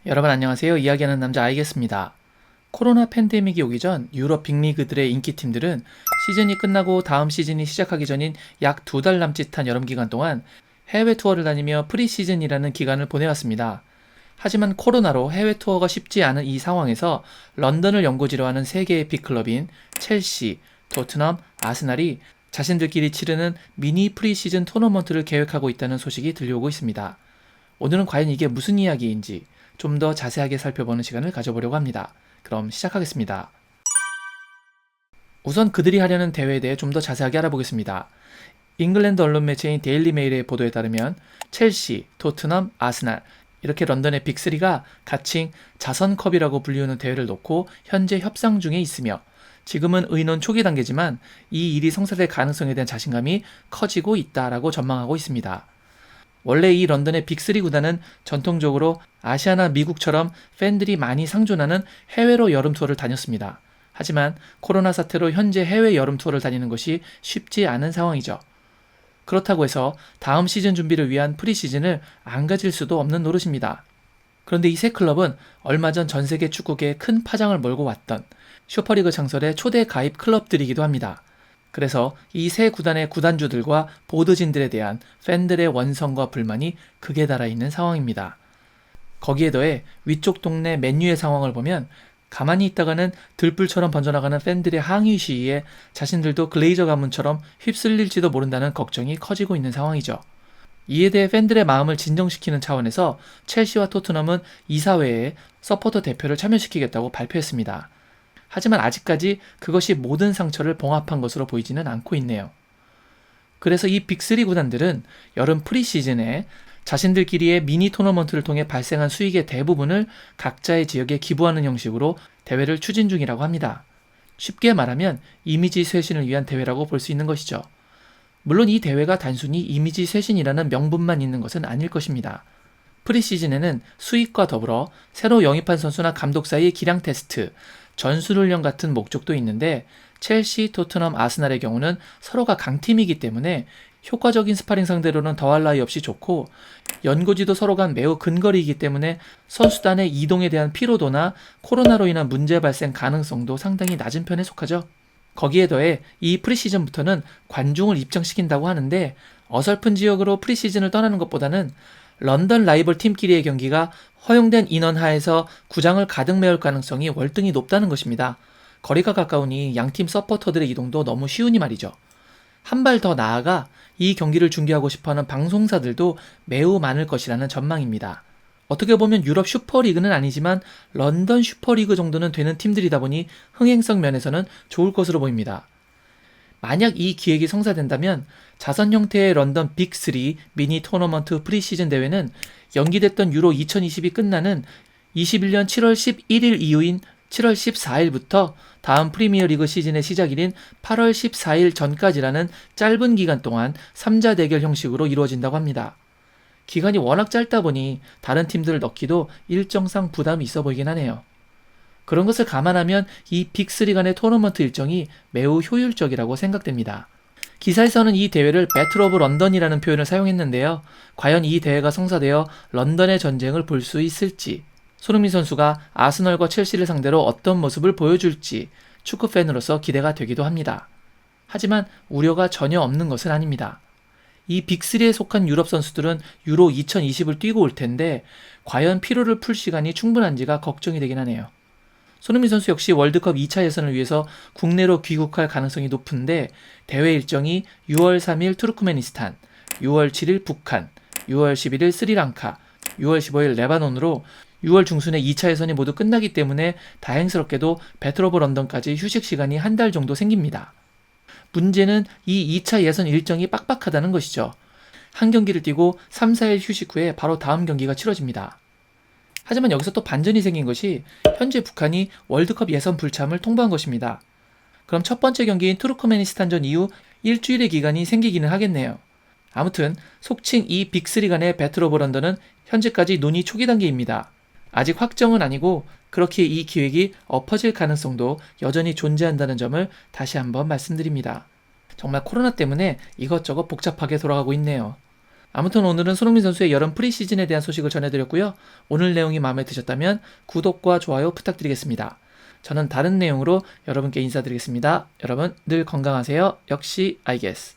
여러분 안녕하세요. 이야기하는 남자 아이겠습니다. 코로나 팬데믹이 오기 전 유럽 빅리그들의 인기팀들은 시즌이 끝나고 다음 시즌이 시작하기 전인 약 2달 남짓한 여름 기간 동안 해외 투어를 다니며 프리시즌이라는 기간을 보내왔습니다. 하지만 코로나로 해외 투어가 쉽지 않은 이 상황에서 런던을 연고지로 하는 세 개의 빅클럽인 첼시, 토트넘, 아스날이 자신들끼리 치르는 미니 프리시즌 토너먼트를 계획하고 있다는 소식이 들려오고 있습니다. 오늘은 과연 이게 무슨 이야기인지 좀 더 자세하게 살펴보는 시간을 가져보려고 합니다. 그럼 시작하겠습니다. 우선 그들이 하려는 대회에 대해 좀 더 자세하게 알아보겠습니다. 잉글랜드 언론 매체인 데일리 메일의 보도에 따르면 첼시, 토트넘, 아스날 이렇게 런던의 빅3가 가칭 자선컵이라고 불리우는 대회를 놓고 현재 협상 중에 있으며 지금은 의논 초기 단계지만 이 일이 성사될 가능성에 대한 자신감이 커지고 있다라고 전망하고 있습니다. 원래 이 런던의 빅3 구단은 전통적으로 아시아나 미국처럼 팬들이 많이 상존하는 해외로 여름 투어를 다녔습니다. 하지만 코로나 사태로 현재 해외 여름 투어를 다니는 것이 쉽지 않은 상황이죠. 그렇다고 해서 다음 시즌 준비를 위한 프리시즌을 안 가질 수도 없는 노릇입니다. 그런데 이 세 클럽은 얼마 전 전 세계 축구계에 큰 파장을 몰고 왔던 슈퍼리그 창설의 초대 가입 클럽들이기도 합니다. 그래서 이 세 구단의 구단주들과 보드진들에 대한 팬들의 원성과 불만이 극에 달하 있는 상황입니다. 거기에 더해 위쪽 동네 맨유의 상황을 보면 가만히 있다가는 들불처럼 번져나가는 팬들의 항의 시위에 자신들도 글레이저 가문처럼 휩쓸릴지도 모른다는 걱정이 커지고 있는 상황이죠. 이에 대해 팬들의 마음을 진정시키는 차원에서 첼시와 토트넘은 이사회에 서포터 대표를 참여시키겠다고 발표했습니다. 하지만 아직까지 그것이 모든 상처를 봉합한 것으로 보이지는 않고 있네요. 그래서 이 빅3 구단들은 여름 프리시즌에 자신들끼리의 미니 토너먼트를 통해 발생한 수익의 대부분을 각자의 지역에 기부하는 형식으로 대회를 추진 중이라고 합니다. 쉽게 말하면 이미지 쇄신을 위한 대회라고 볼 수 있는 것이죠. 물론 이 대회가 단순히 이미지 쇄신이라는 명분만 있는 것은 아닐 것입니다. 프리시즌에는 수익과 더불어 새로 영입한 선수나 감독 사이의 기량 테스트, 전술훈련 같은 목적도 있는데 첼시, 토트넘, 아스날의 경우는 서로가 강팀이기 때문에 효과적인 스파링 상대로는 더할 나위 없이 좋고 연고지도 서로 간 매우 근거리이기 때문에 선수단의 이동에 대한 피로도나 코로나로 인한 문제 발생 가능성도 상당히 낮은 편에 속하죠. 거기에 더해 이 프리시즌부터는 관중을 입장시킨다고 하는데 어설픈 지역으로 프리시즌을 떠나는 것보다는 런던 라이벌 팀끼리의 경기가 허용된 인원 하에서 구장을 가득 메울 가능성이 월등히 높다는 것입니다. 거리가 가까우니 양팀 서포터들의 이동도 너무 쉬우니 말이죠. 한 발 더 나아가 이 경기를 중계하고 싶어하는 방송사들도 매우 많을 것이라는 전망입니다. 어떻게 보면 유럽 슈퍼리그는 아니지만 런던 슈퍼리그 정도는 되는 팀들이다 보니 흥행성 면에서는 좋을 것으로 보입니다. 만약 이 기획이 성사된다면 자선 형태의 런던 빅3 미니 토너먼트 프리시즌 대회는 연기됐던 유로 2020이 끝나는 21년 7월 11일 이후인 7월 14일부터 다음 프리미어리그 시즌의 시작일인 8월 14일 전까지라는 짧은 기간 동안 3자 대결 형식으로 이루어진다고 합니다. 기간이 워낙 짧다 보니 다른 팀들을 넣기도 일정상 부담이 있어 보이긴 하네요. 그런 것을 감안하면 이 빅3 간의 토너먼트 일정이 매우 효율적이라고 생각됩니다. 기사에서는 이 대회를 배틀 오브 런던이라는 표현을 사용했는데요. 과연 이 대회가 성사되어 런던의 전쟁을 볼 수 있을지, 손흥민 선수가 아스널과 첼시를 상대로 어떤 모습을 보여줄지 축구팬으로서 기대가 되기도 합니다. 하지만 우려가 전혀 없는 것은 아닙니다. 이 빅3에 속한 유럽 선수들은 유로 2020을 뛰고 올 텐데 과연 피로를 풀 시간이 충분한지가 걱정이 되긴 하네요. 손흥민 선수 역시 월드컵 2차 예선을 위해서 국내로 귀국할 가능성이 높은데 대회 일정이 6월 3일 투르크메니스탄, 6월 7일 북한, 6월 11일 스리랑카, 6월 15일 레바논으로 6월 중순에 2차 예선이 모두 끝나기 때문에 다행스럽게도 배틀 오브 런던까지 휴식 시간이 한 달 정도 생깁니다. 문제는 이 2차 예선 일정이 빡빡하다는 것이죠. 한 경기를 뛰고 3, 4일 휴식 후에 바로 다음 경기가 치러집니다. 하지만 여기서 또 반전이 생긴 것이 현재 북한이 월드컵 예선 불참을 통보한 것입니다. 그럼 첫 번째 경기인 투르크메니스탄전 이후 일주일의 기간이 생기기는 하겠네요. 아무튼 속칭 이 빅3 간의 배틀 오브 런던은 현재까지 논의 초기 단계입니다. 아직 확정은 아니고 그렇게 이 기획이 엎어질 가능성도 여전히 존재한다는 점을 다시 한번 말씀드립니다. 정말 코로나 때문에 이것저것 복잡하게 돌아가고 있네요. 아무튼 오늘은 손흥민 선수의 여름 프리시즌에 대한 소식을 전해드렸고요. 오늘 내용이 마음에 드셨다면 구독과 좋아요 부탁드리겠습니다. 저는 다른 내용으로 여러분께 인사드리겠습니다. 여러분 늘 건강하세요. 역시 I guess.